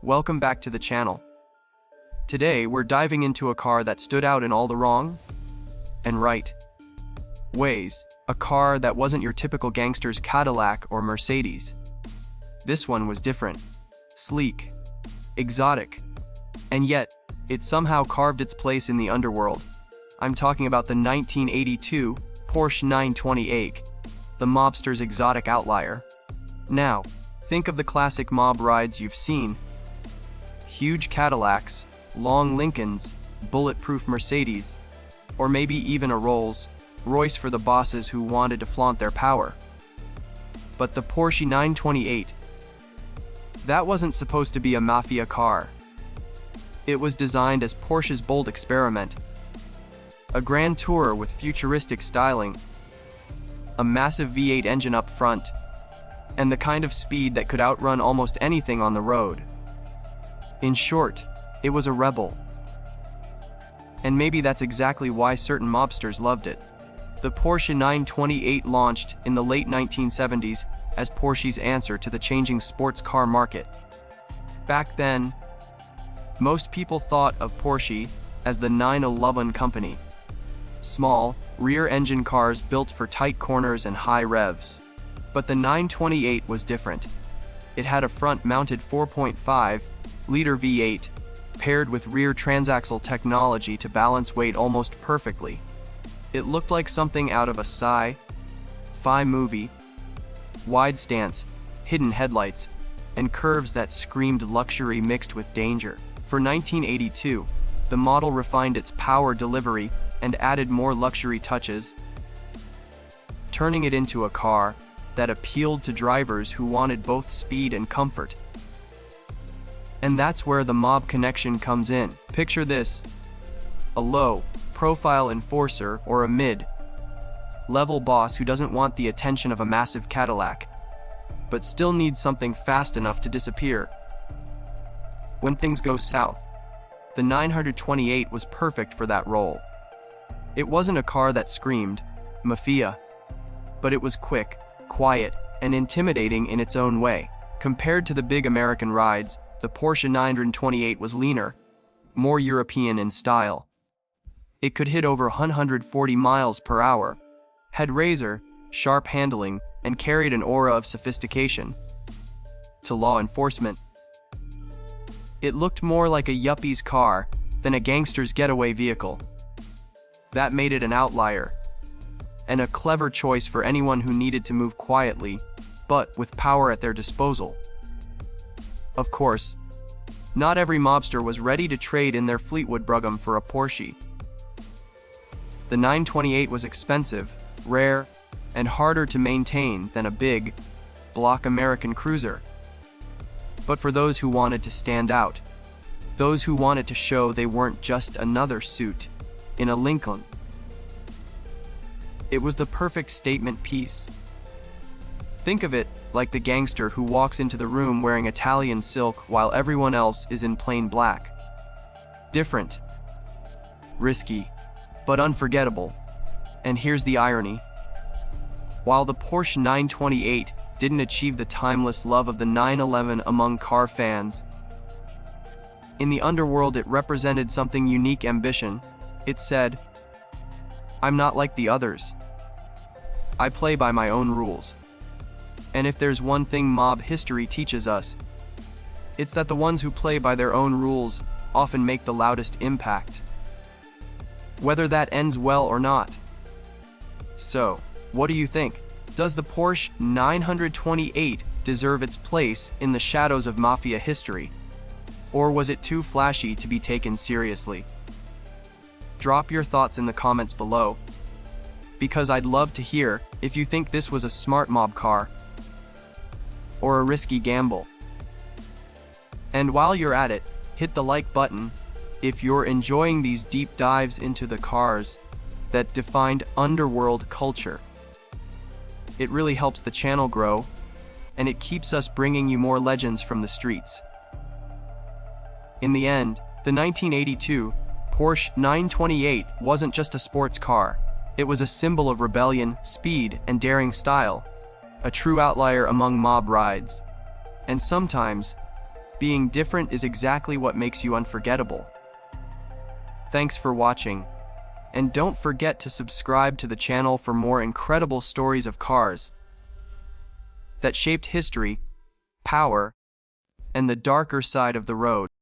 welcome back to the channel. Today we're diving into a car that stood out in all the wrong and right ways. A car that wasn't your typical gangster's Cadillac or Mercedes. This one was different, sleek, exotic, and yet it somehow carved its place in the underworld. I'm talking about the 1982 Porsche 928, the mobster's exotic outlier. Now, think of the classic mob rides you've seen. Huge Cadillacs, long Lincolns, bulletproof Mercedes, or maybe even a Rolls-Royce for the bosses who wanted to flaunt their power. But the Porsche 928, that wasn't supposed to be a Mafia car. It was designed as Porsche's bold experiment. A grand tourer with futuristic styling, a massive V8 engine up front, and the kind of speed that could outrun almost anything on the road. In short, it was a rebel. And maybe that's exactly why certain mobsters loved it. The Porsche 928 launched in the late 1970s as Porsche's answer to the changing sports car market. Back then, most people thought of Porsche as the 911 company. Small, rear-engine cars built for tight corners and high revs. But the 928 was different. It had a front-mounted 4.5-liter V8, paired with rear transaxle technology to balance weight almost perfectly. It looked like something out of a sci-fi movie. Wide stance, hidden headlights, and curves that screamed luxury mixed with danger. For 1982, the model refined its power delivery and added more luxury touches, turning it into a car that appealed to drivers who wanted both speed and comfort. And that's where the mob connection comes in. Picture this: a low-profile enforcer or a mid-level boss who doesn't want the attention of a massive Cadillac, but still needs something fast enough to disappear when things go south. The 928 was perfect for that role. It wasn't a car that screamed Mafia, but it was quick, quiet, and intimidating in its own way. Compared to the big American rides, the Porsche 928 was leaner, more European in style. It could hit over 140 miles per hour, had razor-sharp handling, and carried an aura of sophistication. To law enforcement, it looked more like a yuppie's car than a gangster's getaway vehicle. That made it an outlier, and a clever choice for anyone who needed to move quietly, but with power at their disposal. Of course, not every mobster was ready to trade in their Fleetwood Brougham for a Porsche. The 928 was expensive, rare, and harder to maintain than a big, block American cruiser. But for those who wanted to stand out, those who wanted to show they weren't just another suit in a Lincoln, it was the perfect statement piece. Think of it like the gangster who walks into the room wearing Italian silk while everyone else is in plain black. Different, risky, but unforgettable. And here's the irony. While the Porsche 928 didn't achieve the timeless love of the 911 among car fans, in the underworld it represented something unique: ambition. It said, "I'm not like the others. I play by my own rules." And if there's one thing mob history teaches us, it's that the ones who play by their own rules often make the loudest impact, whether that ends well or not. So, what do you think? Does the Porsche 928 deserve its place in the shadows of Mafia history? Or was it too flashy to be taken seriously? Drop your thoughts in the comments below, because I'd love to hear if you think this was a smart mob car or a risky gamble. And while you're at it, hit the like button if you're enjoying these deep dives into the cars that defined underworld culture. It really helps the channel grow, and it keeps us bringing you more legends from the streets. In the end, the 1982 Porsche 928 wasn't just a sports car. It was a symbol of rebellion, speed, and daring style, a true outlier among mob rides. And sometimes, Being different is exactly what makes you unforgettable. Thanks for watching, and don't forget to subscribe to the channel for more incredible stories of cars that shaped history, power, and the darker side of the road.